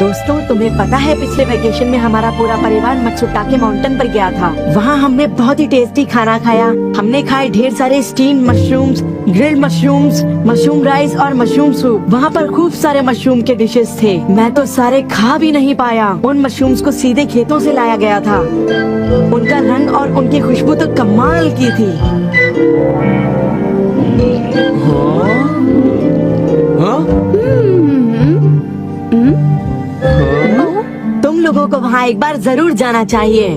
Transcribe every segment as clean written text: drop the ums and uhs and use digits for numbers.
दोस्तों, तुम्हें पता है पिछले वेकेशन में हमारा पूरा परिवार मत्सुटाके माउंटेन पर गया था। वहाँ हमने बहुत ही टेस्टी खाना खाया। हमने खाए ढेर सारे steam mushrooms, grilled mushrooms, mushroom rice और मशरूम सूप। वहाँ पर खूब सारे मशरूम के डिशेस थे। मैं तो सारे खा भी नहीं पाया। उन मशरूम्स को सीधे खेतों से लाया गया था। उनका रंग और उनकी खुशबू तो कमाल की थी। तुम लोगों को वहाँ एक बार जरूर जाना चाहिए,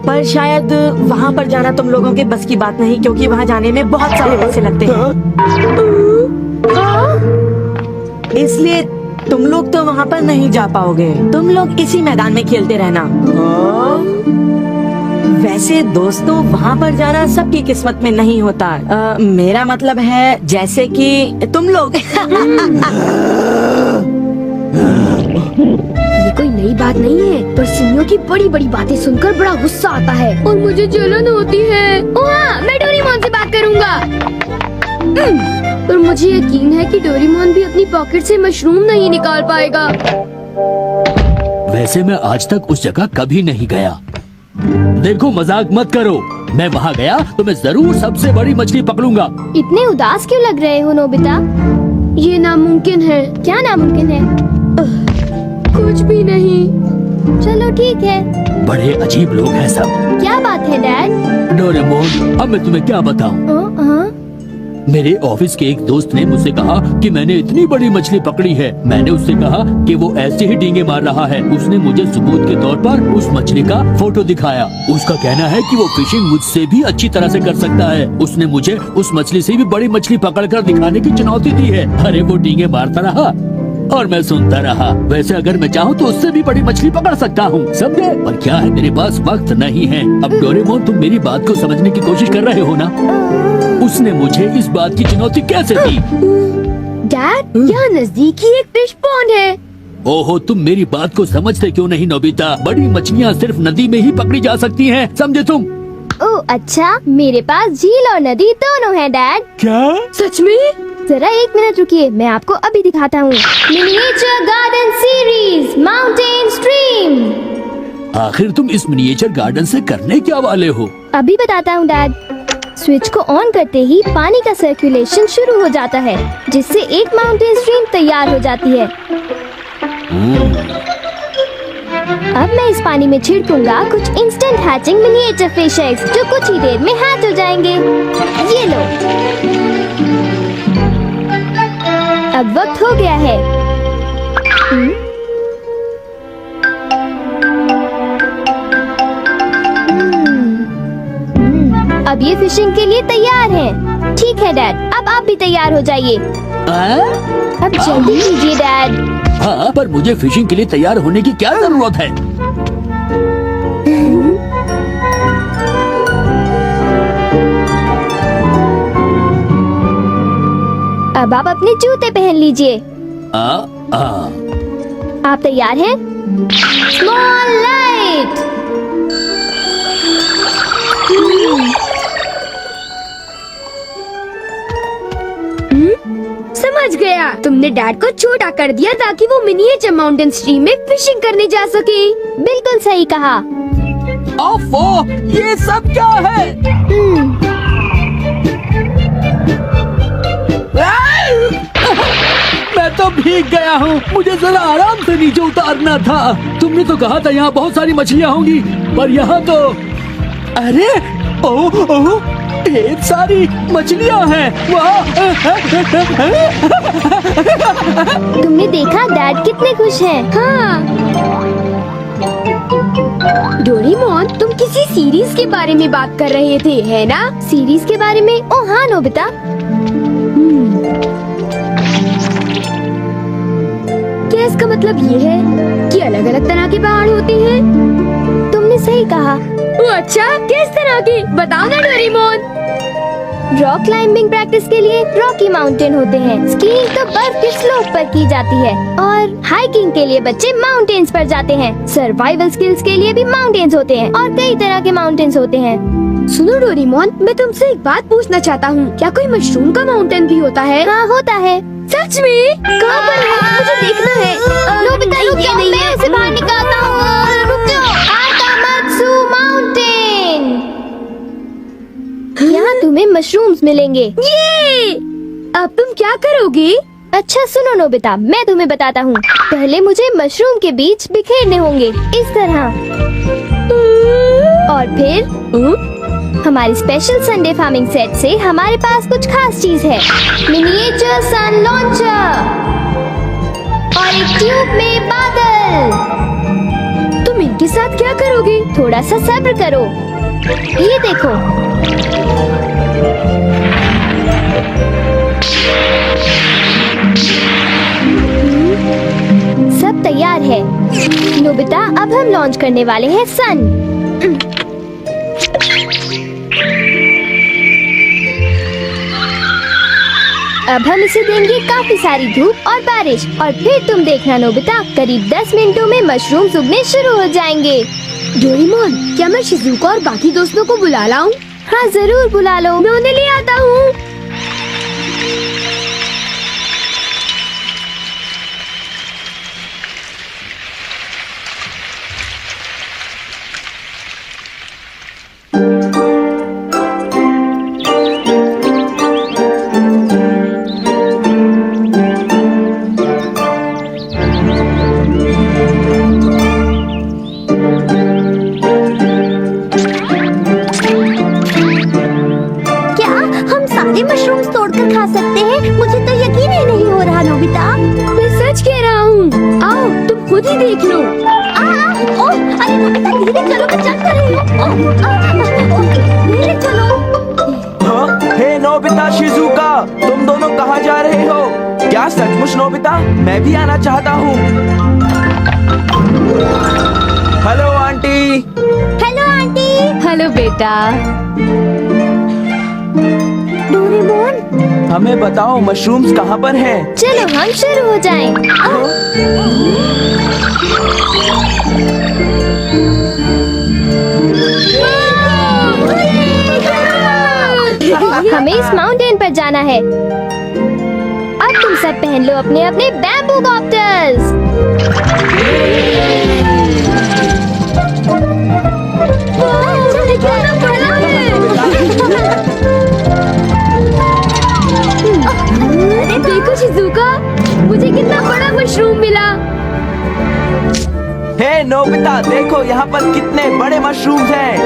पर शायद वहाँ पर जाना तुम लोगों के बस की बात नहीं, क्योंकि वहाँ जाने में बहुत सारे पैसे लगते हैं। इसलिए तुम लोग तो वहाँ पर नहीं जा पाओगे। तुम लोग इसी मैदान में खेलते रहना। वैसे दोस्तों, वहाँ पर जाना सबकी किस्मत में नहीं होता। मेरा मतलब है जैसे कि तुम लोग। ये कोई नई बात नहीं है, पर सिमियों की बड़ी बड़ी बातें सुनकर बड़ा गुस्सा आता है और मुझे जलन होती है। ओह, मैं डोरेमोन से बात करूँगा। पर मुझे यकीन है कि डोरेमोन भी अपनी पॉकेट से मशरूम नहीं निकाल पाएगा। वैसे मैं आज तक उस जगह कभी नहीं गया। देखो, मजाक मत करो। मैं वहाँ गया तो मैं जरूर सबसे बड़ी मछली पकड़ूंगा। इतने उदास क्यों लग रहे हो नोबिता? ये नामुमकिन है। क्या नामुमकिन है? कुछ भी नहीं। चलो ठीक है। बड़े अजीब लोग हैं सब। क्या बात है डैड? डोरेमोन, अब मैं तुम्हें क्या बताऊं? मेरे ऑफिस के एक दोस्त ने मुझसे कहा कि मैंने इतनी बड़ी मछली पकड़ी है। मैंने उससे कहा कि वो ऐसे ही डींगे मार रहा है। उसने मुझे सबूत के तौर पर उस मछली का फोटो दिखाया। उसका कहना है कि वो फिशिंग मुझसे भी अच्छी तरह से कर सकता है। उसने मुझे उस मछली से भी बड़ी मछली पकड़कर दिखाने की चुनौती दी है। अरे वो डींगे मारता रहा और मैं सुनता रहा। वैसे अगर मैं चाहूँ तो उससे भी बड़ी मछली पकड़ सकता हूँ, समझे? पर क्या है, मेरे पास वक्त नहीं है। अब डोरेमोन, तुम मेरी बात को समझने की कोशिश कर रहे हो ना? उसने मुझे इस बात की चुनौती कैसे दी? डैड, यहाँ नजदीक ही एक फिश पॉन्ड है। ओहो, तुम मेरी बात को समझते क्यों नहीं नोबिता? बड़ी मछलियाँ सिर्फ नदी में ही पकड़ी जा सकती हैं, समझे तुम? ओह अच्छा, मेरे पास झील और नदी दोनों है डैड। क्या? सच में? जरा एक मिनट रुकिए, मैं आपको अभी दिखाता हूँ। Miniature garden series mountain stream. आखिर तुम इस मिनिएचर गार्डन से करने क्या वाले हो? अभी बताता हूँ डैड। स्विच को ऑन करते ही पानी का सर्कुलेशन शुरू हो जाता है, जिससे एक माउंटेन स्ट्रीम तैयार हो जाती है। अब मैं इस पानी में छिड़कूंगा कुछ instant hatching miniature fish eggs, जो कुछ ही देर में हैच हो जाएंगे। ये लो। अब वक्त हो गया है। अब ये फिशिंग के लिए तैयार हैं। ठीक है डैड, अब आप भी तैयार हो जाइए। अब जल्दी कीजिए डैड। हाँ, पर मुझे फिशिंग के लिए तैयार होने की क्या जरूरत है? अब आप अपने जूते पहन लीजिए। आप तैयार हैं? Small light. समझ गया, तुमने डैड को छोटा कर दिया ताकि वो मिनिएचर माउंटेन स्ट्रीम में फिशिंग करने जा सके। बिल्कुल सही कहा। ओफो, ये सब क्या है? मैं तो भीग गया हूँ। मुझे जरा आराम से नीचे उतारना था। तुमने तो कहा था यहाँ बहुत सारी मछलियाँ होंगी, पर यहाँ तो अरे ओह, ढेर सारी मछलियाँ हैं। वाह! तुमने देखा डैड कितने खुश हैं। हाँ। डोरेमोन, तुम किसी सीरीज के बारे में बात कर रहे थे, है ना? सीरीज के बारे में? ओह हाँ नोबिता। क्या इसका मतलब ये है कि अलग अलग तरह के पहाड़ होते हैं? तुमने सही कहा। अच्छा, किस तरह के? बताओ ना डोरेमोन। रॉक क्लाइंबिंग प्रैक्टिस के लिए रॉकी माउंटेन होते हैं। स्कीइंग तो बर्फ के स्लोप पर की जाती है, और हाइकिंग के लिए बच्चे माउंटेन्स पर जाते हैं। सर्वाइवल स्किल्स के लिए भी माउंटेन्स होते हैं, और कई तरह के माउंटेन्स होते हैं। सुनो डोरेमोन, मैं तुमसे एक बात पूछना चाहता हूँ। क्या कोई मशरूम का माउंटेन भी होता है? हाँ होता है। सच में? कहाँ पर है? मुझे देखना है। नोबिता, रुकिए। तुम्हें मशरूम्स मिलेंगे। ये अब तुम क्या करोगी? अच्छा सुनो नोबिता, मैं तुम्हें बताता हूँ। पहले मुझे मशरूम के बीज बिखेरने होंगे इस तरह, और फिर हमारी स्पेशल संडे फार्मिंग सेट से हमारे पास कुछ खास चीज है। मिनिएचर सन लॉन्चर और एक ट्यूब में बादल। तुम इनके साथ क्या करोगी? थोड़ा सा सब्र करो। ये देखो, सब तैयार है। नोबिता, अब हम लॉन्च करने वाले हैं सन। अब हम इसे देंगे काफी सारी धूप और बारिश, और फिर तुम देखना नोबिता, करीब 10 मिनटों में मशरूम उगने शुरू हो जाएंगे। डोरेमोन, क्या मैं शिजुका और बाकी दोस्तों को बुला लाऊं? हाँ जरूर बुला लो, मैं उन्हें ले आता हूँ। मशरूम्स तोड़कर खा सकते हैं? मुझे तो यकीन ही नहीं हो रहा नोबिता। मैं सच कह रहा हूँ। आओ तुम खुद ही देख लो। अरे नोबिता धीरे चलो, मैं चल कर रही हूँ। धीरे चलो। हाँ, हे नोबिता शिजुका, तुम दोनों कहाँ जा रहे हो? क्या सचमुच नोबिता? मैं भी आना चाहता हूँ। Hello aunty. Hello aunty. Hello बेटा। डोरेमोन, हमें बताओ मशरूम्स कहाँ पर हैं? चलो हम शुरू हो जाएं। हमें इस माउंटेन पर जाना है। अब तुम सब पहन लो अपने अपने बैम्बू कॉप्टर्स। देखो शिजुका, मुझे कितना बड़ा मशरूम मिला। हे नोबिता, देखो यहाँ पर कितने बड़े मशरूम्स हैं।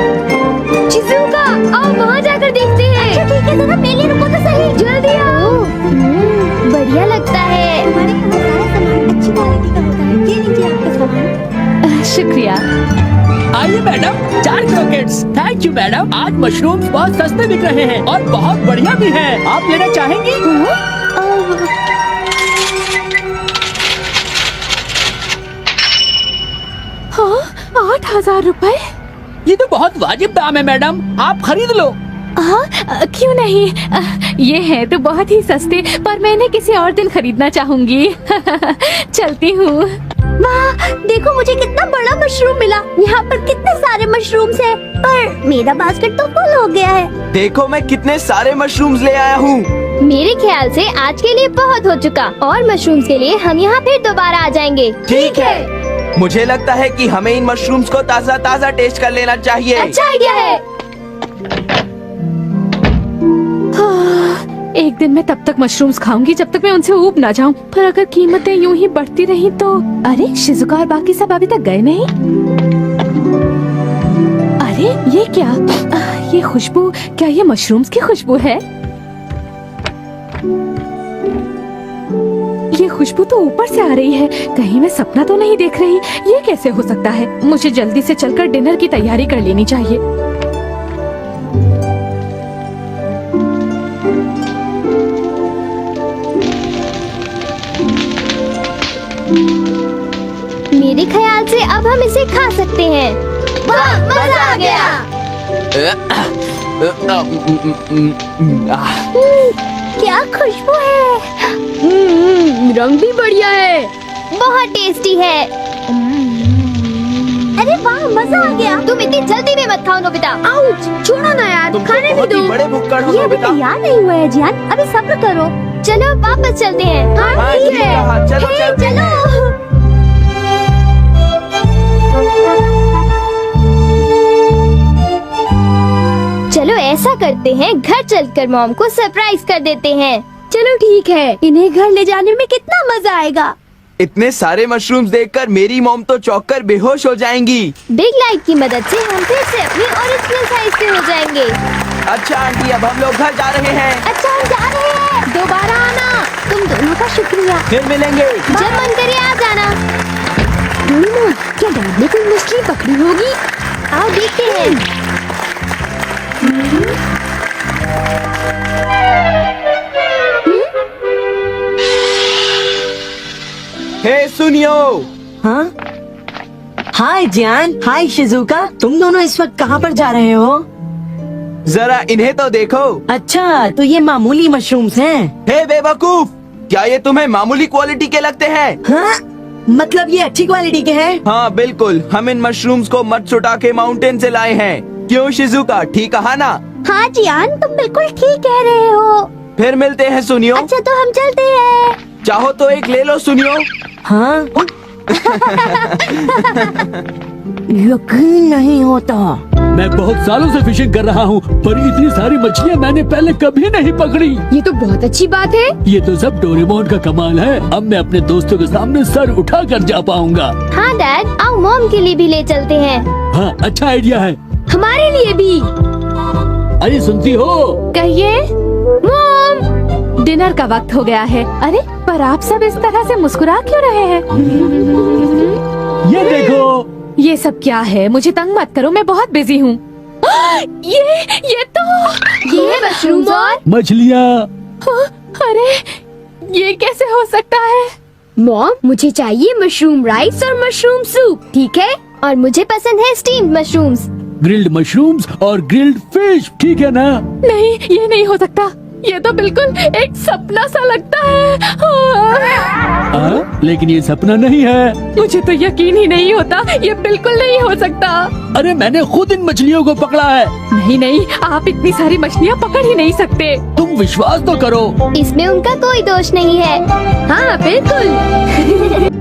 शिजुका, आओ वहाँ जाकर देखते हैं। अच्छा ठीक है, जरा मेरे लिए रुको तो सही। जल्दी आओ। बढ़िया लगता है। हमारे यहाँ सारा सामान अच्छी क्वालिटी का होता है। ये लीजिए आपका सामान। शुक्रिया। आइए madam, 4 croquettes. Thank you madam. आज मशरूम्स बहुत सस्ते बिक रहे हैं और बहुत बढ़िया भी हैं। आप लेना चाहेंगी? हाँ, 8,000 रुपए। ये तो बहुत वाजिब दाम है मैडम, आप खरीद लो। हाँ, क्यों नहीं। ये है तो बहुत ही सस्ते, पर मैं इन्हें किसी और दिन खरीदना चाहूंगी। चलती हूँ। वाह, देखो मुझे कितना बड़ा मशरूम मिला। यहाँ पर कितने सारे मशरूम्स हैं, पर मेरा बास्केट तो फुल हो गया है। देखो मैं कितने सारे मशरूम्स ले आया हूँ। मेरे ख्याल से आज के लिए बहुत हो चुका, और मशरूम्स के लिए हम यहाँ फिर दोबारा आ जाएंगे। ठीक है। मुझे लगता है कि हमें इन मशरूम्स को ताज़ा ताज़ा टेस्ट कर लेना चाहिए। अच्छा आइडिया है। एक दिन मैं तब तक मशरूम्स खाऊंगी जब तक मैं उनसे ऊब ना जाऊं। पर अगर कीमतें यूं ही बढ़ती रही तो। अरे शिजुका और बाकी सब अभी तक गए नहीं। अरे ये क्या? ये खुशबू, क्या ये मशरूम्स की खुशबू है? ये खुशबू तो ऊपर से आ रही है। कहीं मैं सपना तो नहीं देख रही। ये कैसे हो सकता है? मुझे जल्दी से चलकर डिनर की तैयारी कर लेनी चाहिए। मेरे ख्याल से अब हम इसे खा सकते हैं। वाह, मजा आ गया। क्या खुशबू है। रंग भी बढ़िया है। बहुत टेस्टी है। अरे वाह, मजा आ गया। तुम इतनी जल्दी में मत खाओ नोबिता। आउच, छोड़ो ना यार, तुम खाने भी बहुत दो। ही बड़े भुक्कड़ हो ये अभी नोबिता। तैयार नहीं हुआ है जियान, अभी सब्र करो। चलो वापस चलते हैं। हाँ, ठीक ठीक है। कहा, चलो हे, चलते हैं। चलो ऐसा करते हैं, घर चलकर मॉम को सरप्राइज कर देते हैं। चलो ठीक है, इन्हें घर ले जाने में कितना मजा आएगा। इतने सारे मशरूम्स देखकर मेरी मॉम तो चौंक कर बेहोश हो जाएंगी। बिग लाइट की मदद से हम फिर से अपनी ओरिजिनल साइज पे हो जाएंगे। अच्छा आंटी, अब हम लोग घर जा रहे हैं। अच्छा हम जा रहे हैं, दोबारा आना। तुम दोनों का शुक्रिया। फिर मिलेंगे। जब मन करे आ जाना। डोरेमोन, क्या डैड ने कोई मछली पकड़ी होगी? आओ देखते हैं। हे सुनियो, हाँ हाय जियान, हाय शिजुका, तुम दोनों इस वक्त कहाँ पर जा रहे हो? जरा इन्हें तो देखो। अच्छा, तो ये मामूली मशरूम्स हैं। हे बेवकूफ, क्या ये तुम्हें मामूली क्वालिटी के लगते हैं? हाँ, मतलब ये अच्छी क्वालिटी के हैं? हाँ बिल्कुल, हम इन मशरूम्स को मत्सुटाके माउंटेन से लाए हैं। क्यों शिजुका, ठीक कहा ना? हाँ जियान, तुम बिल्कुल ठीक कह रहे हो। फिर मिलते हैं सुनियो। अच्छा तो हम चलते हैं। चाहो तो एक ले लो सुनियो। हाँ यकीन नहीं होता। मैं बहुत सालों से फिशिंग कर रहा हूँ, पर इतनी सारी मछलियाँ मैंने पहले कभी नहीं पकड़ी। ये तो बहुत अच्छी बात है। ये तो सब डोरेमोन का कमाल है। अब मैं अपने दोस्तों के सामने सर उठा कर जा पाऊंगा। हाँ डैड, आओ मॉम के लिए भी ले चलते हैं। हाँ, अच्छा आइडिया है। हमारे लिए भी। अरे सुनती हो? कहिए मॉम। डिनर का वक्त हो गया है। अरे पर आप सब इस तरह से मुस्कुरा क्यों रहे हैं? ये देखो। ये सब क्या है? मुझे तंग मत करो, मैं बहुत बिजी हूँ। ये तो ये है मशरूम और मछलियाँ। अरे ये कैसे हो सकता है? मॉम, मुझे चाहिए मशरूम राइस और मशरूम सूप, ठीक है? और मुझे पसंद है स्टीम्ड मशरूम्स। ग्रिल्ड मशरूम्स और ग्रिल्ड फिश, ठीक है ना? नहीं, ये नहीं हो सकता। ये तो बिल्कुल एक सपना सा लगता है। लेकिन ये सपना नहीं है। मुझे तो यकीन ही नहीं होता, ये बिल्कुल नहीं हो सकता। अरे मैंने खुद इन मछलियों को पकड़ा है। नहीं नहीं, आप इतनी सारी मछलियाँ पकड़ ही नहीं सकते। तुम विश्वास तो करो। इसमें उनका कोई दोष नहीं है। हाँ बिल्कुल।